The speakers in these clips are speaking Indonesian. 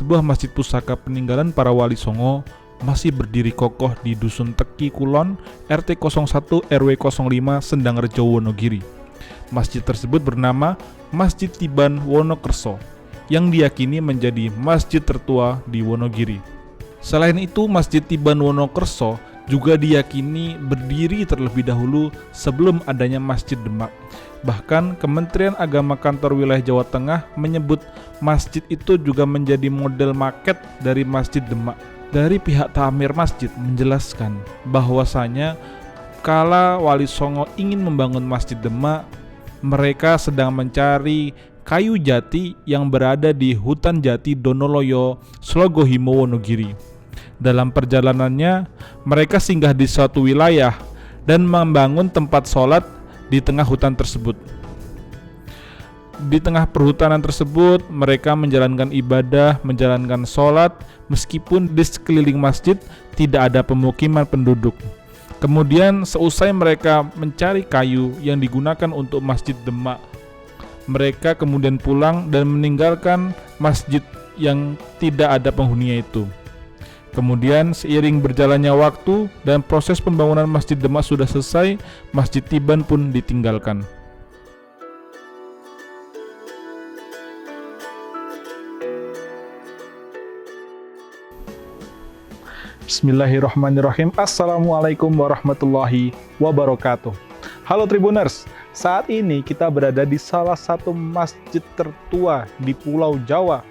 sebuah masjid pusaka peninggalan para wali Songo masih berdiri kokoh di Dusun Teki Kulon, RT 01 RW 05 Sendangrejo Wonogiri. Masjid tersebut bernama Masjid Tiban Wonokerso, yang diyakini menjadi masjid tertua di Wonogiri. Selain itu, Masjid Tiban Wonokerso juga diyakini berdiri terlebih dahulu sebelum adanya Masjid Demak. Bahkan Kementerian Agama Kantor Wilayah Jawa Tengah menyebut masjid itu juga menjadi model maket dari Masjid Demak. Dari pihak Ta'mir Masjid menjelaskan bahwasanya kala Wali Songo ingin membangun Masjid Demak, mereka sedang mencari kayu jati yang berada di hutan jati Donoloyo, Slogohimo, Wonogiri. Dalam perjalanannya, mereka singgah di suatu wilayah dan membangun tempat sholat di tengah hutan tersebut. Di tengah perhutanan tersebut, mereka menjalankan ibadah, menjalankan sholat, meskipun di sekeliling masjid tidak ada pemukiman penduduk. Kemudian seusai mereka mencari kayu yang digunakan untuk Masjid Demak, mereka kemudian pulang dan meninggalkan masjid yang tidak ada penghuninya itu. Kemudian seiring berjalannya waktu dan proses pembangunan Masjid Demak sudah selesai, Masjid Tiban pun ditinggalkan. Bismillahirrahmanirrahim. Assalamualaikum warahmatullahi wabarakatuh. Halo Tribuners, saat ini kita berada di salah satu masjid tertua di Pulau Jawa.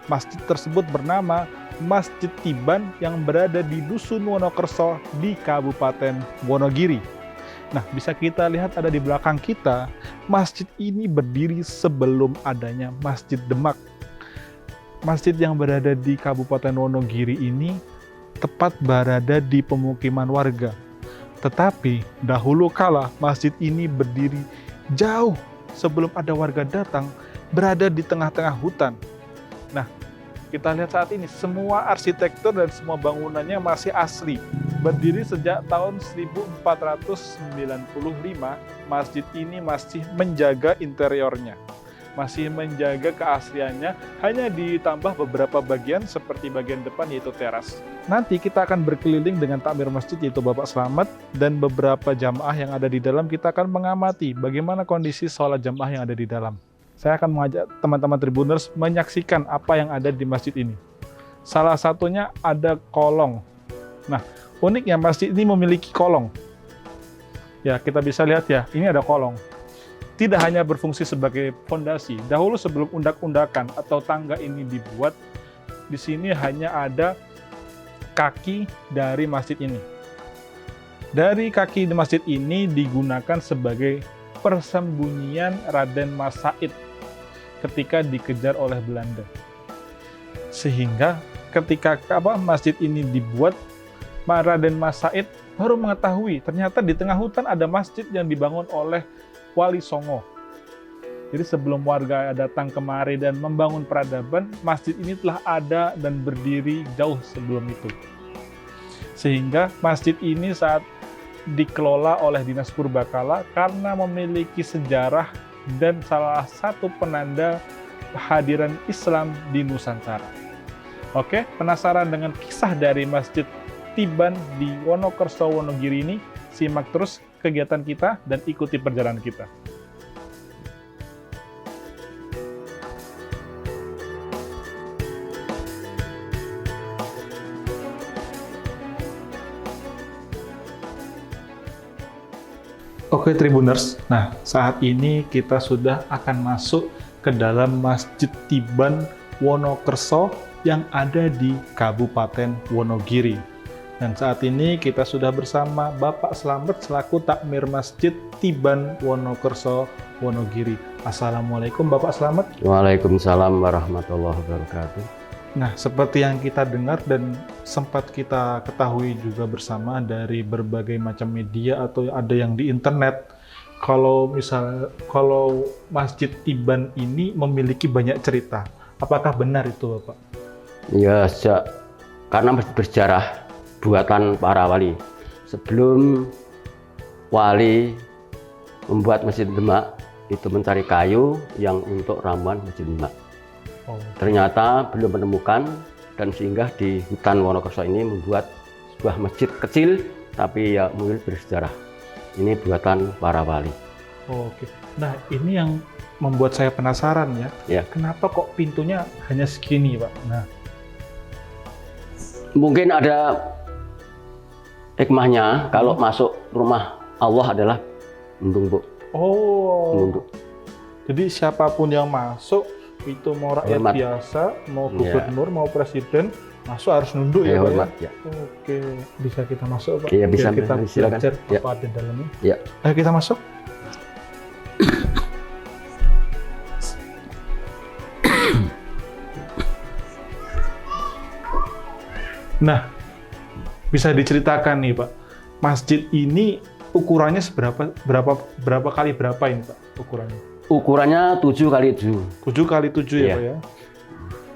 Masjid tersebut bernama Masjid Tiban yang berada di Dusun Wonokerso di Kabupaten Wonogiri. Nah, bisa kita lihat ada di belakang kita, masjid ini berdiri sebelum adanya Masjid Demak. Masjid yang berada di Kabupaten Wonogiri ini tepat berada di pemukiman warga. Tetapi dahulu kala masjid ini berdiri jauh sebelum ada warga datang, berada di tengah-tengah hutan. Nah, kita lihat saat ini semua arsitektur dan semua bangunannya masih asli. Berdiri sejak tahun 1495, masjid ini masih menjaga interiornya, masih menjaga keasliannya, hanya ditambah beberapa bagian seperti bagian depan yaitu teras. Nanti kita akan berkeliling dengan takmir masjid yaitu Bapak Slamet dan beberapa jamaah yang ada di dalam. Kita akan mengamati bagaimana kondisi sholat jamaah yang ada di dalam. Saya akan mengajak teman-teman Tribuners menyaksikan apa yang ada di masjid ini. Salah satunya ada kolong. Nah, uniknya masjid ini memiliki kolong. Ya, kita bisa lihat ya, ini ada kolong. Tidak hanya berfungsi sebagai fondasi. Dahulu sebelum undak-undakan atau tangga ini dibuat, di sini hanya ada kaki dari masjid ini. Dari kaki masjid ini digunakan sebagai persembunyian Raden Mas Said ketika dikejar oleh Belanda. Sehingga ketika masjid ini dibuat, Raden Mas Said baru mengetahui ternyata di tengah hutan ada masjid yang dibangun oleh Wali Songo. Jadi sebelum warga datang kemari dan membangun peradaban, masjid ini telah ada dan berdiri jauh sebelum itu. Sehingga masjid ini saat dikelola oleh Dinas Purbakala karena memiliki sejarah dan salah satu penanda kehadiran Islam di Nusantara. Oke, penasaran dengan kisah dari Masjid Tiban di Wonokerso, Wonogiri ini? Simak terus kegiatan kita dan ikuti perjalanan kita. Oke Tribuners, nah saat ini kita sudah akan masuk ke dalam Masjid Tiban Wonokerso yang ada di Kabupaten Wonogiri. Dan saat ini kita sudah bersama Bapak Slamet selaku takmir Masjid Tiban Wonokerso Wonogiri. Assalamualaikum Bapak Slamet. Waalaikumsalam warahmatullahi wabarakatuh. Nah, seperti yang kita dengar dan sempat kita ketahui juga bersama dari berbagai macam media atau ada yang di internet, kalau Masjid Tiban ini memiliki banyak cerita. Apakah benar itu, Bapak? Ya, karena masjid bersejarah buatan para wali. Sebelum wali membuat Masjid Demak, itu mencari kayu yang untuk ramuan Masjid Demak. Oh. Ternyata belum menemukan, dan sehingga di hutan Wonokerso ini membuat sebuah masjid kecil tapi ya mungkin bersejarah. Ini buatan para wali. Oke. Nah, ini yang membuat saya penasaran ya. Ya. Kenapa kok pintunya hanya segini, Pak? Nah, Mungkin ada hikmahnya kalau masuk rumah Allah adalah menunduk. oh. Menunduk. Jadi siapapun yang masuk, itu mau rakyat Hormat. biasa, mau Iya. gubernur, mau presiden, masuk harus nunduk ya, Pak Hormat, ya? ya. Oke, bisa kita masuk, Pak? Iya, bisa, Biar kita silakan. belajar Ya. apa ada di dalamnya. Ya. Ayo kita masuk. Nah, bisa diceritakan nih, Pak, masjid ini ukurannya berapa kali berapa ini, Pak, ukurannya? Ukurannya 7 kali 7. 7 kali 7 ya, Iya. Pak ya?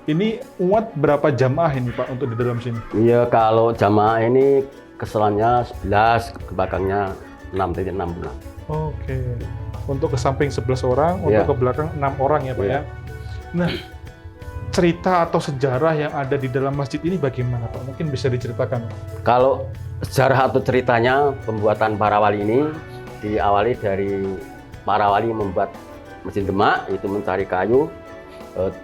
Ini muat berapa jamaah ini, Pak, untuk di dalam sini? Iya, kalau jamaah ini keselannya 11, ke belakangnya 6,66. Oke. Untuk ke samping 11 orang, Iya. untuk ke belakang 6 orang ya, Pak Iya. ya? Nah, cerita atau sejarah yang ada di dalam masjid ini bagaimana, Pak? Mungkin bisa diceritakan. Kalau sejarah atau ceritanya pembuatan para wali ini diawali dari para wali membuat mesin Demak, itu mencari kayu,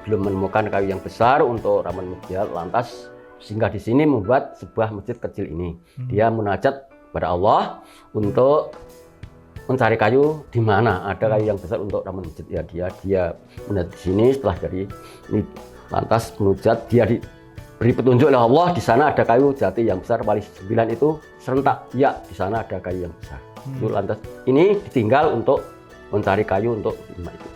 belum menemukan kayu yang besar untuk ramen masjid, lantas sehingga di sini membuat sebuah masjid kecil ini. Dia munajat kepada Allah untuk mencari kayu di mana ada kayu yang besar untuk ramen masjid. Ya dia munajat di sini, setelah dari ini lantas munajat dia diberi petunjuk oleh Allah, di sana ada kayu jati yang besar, wali 9 itu serentak, ya di sana ada kayu yang besar. Itu lantas ini ditinggal untuk mencari kayu untuk rumah itu.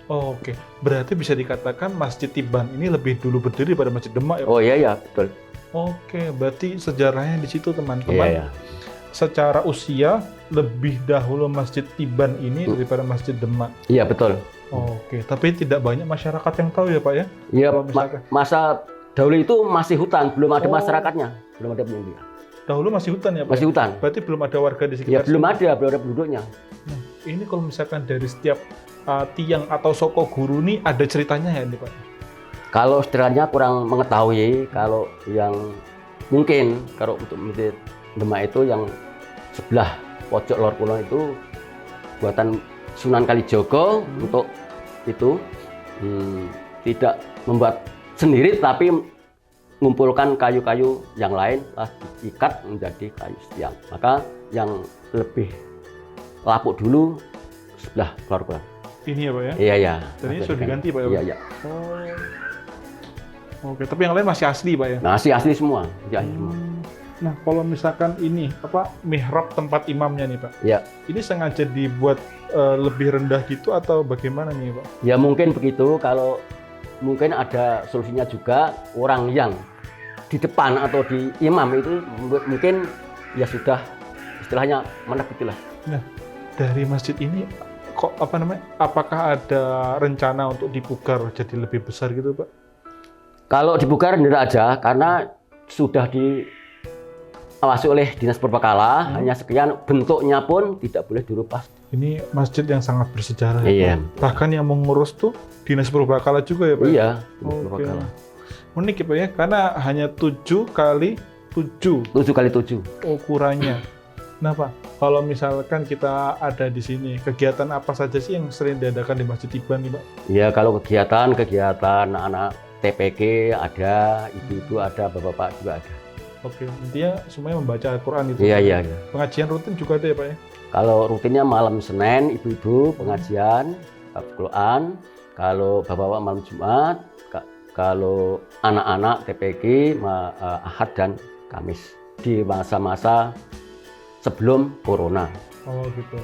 Oke, berarti bisa dikatakan Masjid Tiban ini lebih dulu berdiri pada Masjid Demak ya, Pak? Oh iya ya, betul. Oke, berarti sejarahnya di situ, teman-teman. Iya ya. Secara usia lebih dahulu Masjid Tiban ini daripada Masjid Demak. Iya betul. Oke, tapi tidak banyak masyarakat yang tahu ya, Pak ya? Iya, Kalau misalkan- masa dahulu itu masih hutan, belum ada Oh. masyarakatnya, belum ada penduduknya. Dahulu masih hutan ya, Pak? Masih hutan. Berarti belum ada warga di Ya sekitar belum sini? ada penduduknya. Nah, ini kalau misalkan dari setiap tiang atau soko guru ini ada ceritanya ya ini, Pak? Kalau istilahnya kurang mengetahui, kalau yang mungkin kalau untuk Masjid Demak itu yang sebelah pojok lor kulon itu buatan Sunan Kalijogo untuk itu tidak membuat sendiri tapi mengumpulkan kayu-kayu yang lain lah diikat menjadi kayu setiang. Maka yang lebih lapuk dulu sebelah lor kulon. Ini ya, Pak ya? Iya ya. Dan ini sudah diganti, Pak ya? Iya iya. Oh. Oke, tapi yang lain masih asli, Pak ya? Masih asli semua. Masih asli semua. Nah, kalau misalkan ini mihrab tempat imamnya nih, Pak. Ya. Ini sengaja dibuat lebih rendah gitu atau bagaimana nih, Pak? Ya mungkin begitu, kalau mungkin ada solusinya juga orang yang di depan atau di imam itu mungkin ya sudah istilahnya menep itulah. Nah, dari masjid ini kok apakah ada rencana untuk dipugar jadi lebih besar gitu, Pak? Kalau dibuka rendah aja karena sudah diawasi oleh Dinas Purbakala, hanya sekian, bentuknya pun tidak boleh dirubah. Ini masjid yang sangat bersejarah ya, Iya. Pak? Bahkan yang mengurus tuh Dinas Purbakala juga ya, Pak? Iya, Dinas Oke. Purbakala. Unik ya, Pak ya, karena hanya 7 kali 7 7 kali 7. ukurannya. Nah, Pak, kalau misalkan kita ada di sini, kegiatan apa saja sih yang sering diadakan di Masjid Tiban nih, Pak? Ya kalau kegiatan anak-anak TPG ada, ibu-ibu ada, bapak-bapak juga ada. Oke, intinya semuanya membaca Al-Quran itu. Iya, iya, iya. Pengajian rutin juga ada ya, Pak ya? Kalau rutinnya malam Senin, ibu-ibu pengajian, Al-Quran. Kalau bapak-bapak malam Jumat. Kalau anak-anak TPG Ahad dan Kamis. Di masa-masa sebelum Corona. Oh, gitu.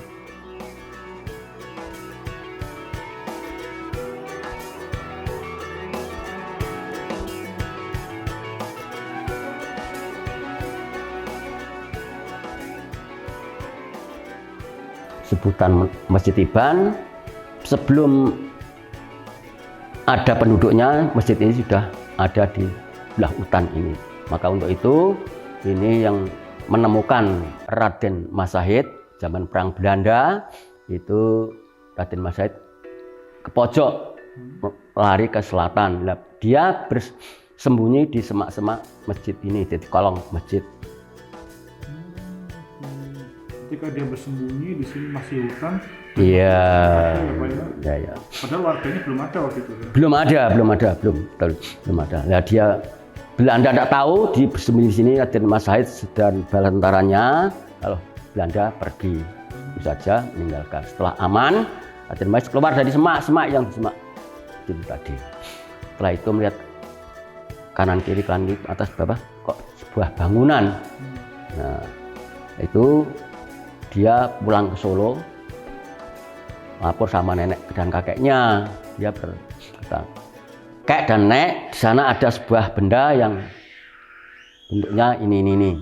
Sebutan Masjid Tiban, sebelum ada penduduknya, masjid ini sudah ada di belah hutan ini. Maka untuk itu, ini yang menemukan Raden Masahid zaman Perang Belanda, itu Raden Masahid ke pojok lari ke selatan. Nah, dia bersembunyi di semak-semak masjid ini, di kolong masjid. Ketika dia bersembunyi di sini masih hutan. Iya. Ya. Ya. Padahal warganya belum ada waktu itu. Ya? Belum ada. Nah, dia Belanda tidak tahu dia bersembunyi di sini. Raden Mas Said dan bala tentaranya. Kalau Belanda pergi, itu saja meninggalkan. Setelah aman, Raden Mas keluar dari semak yang di semak itu tadi. Setelah itu melihat kanan kiri atas bawah kok sebuah bangunan. Nah, itu dia pulang ke Solo, lapor sama nenek dan kakeknya. Dia berkata, "Kek dan Nek, di sana ada sebuah benda yang bentuknya ini."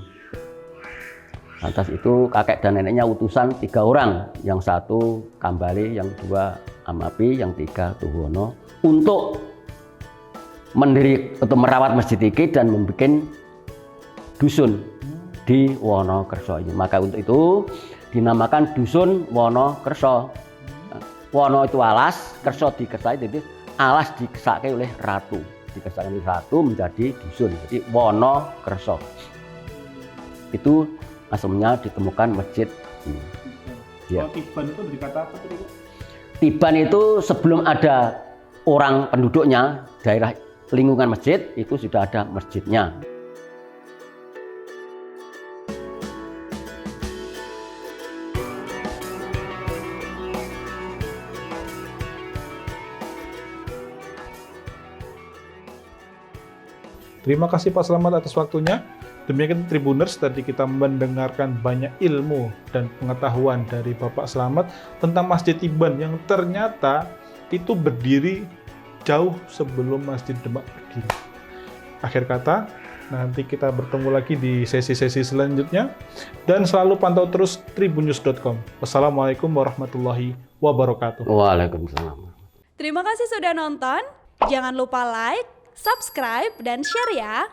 Lantas itu kakek dan neneknya utusan 3 orang, yang 1 Kambale, yang 2 Amapi, yang 3 Tuhono, untuk merawat masjid ini dan membuat dusun di Wonokerso ini. Maka untuk itu dinamakan dusun Wonokerso. Wono itu alas, Kerso dikersai, jadi alas dikesake oleh ratu. Dikesake oleh ratu menjadi dusun, jadi Wonokerso. Itu asalnya ditemukan masjid ini. Ya. Tiban itu dikata apa tadi? Tiban itu sebelum ada orang penduduknya, daerah lingkungan masjid itu sudah ada masjidnya. Terima kasih Pak Slamet atas waktunya. Demikian Tribuners, tadi kita mendengarkan banyak ilmu dan pengetahuan dari Bapak Slamet tentang Masjid Tiban yang ternyata itu berdiri jauh sebelum Masjid Demak berdiri. Akhir kata, nanti kita bertemu lagi di sesi-sesi selanjutnya dan selalu pantau terus tribunnews.com. Wassalamualaikum warahmatullahi wabarakatuh. Waalaikumsalam. Terima kasih sudah nonton. Jangan lupa like, subscribe, dan share ya.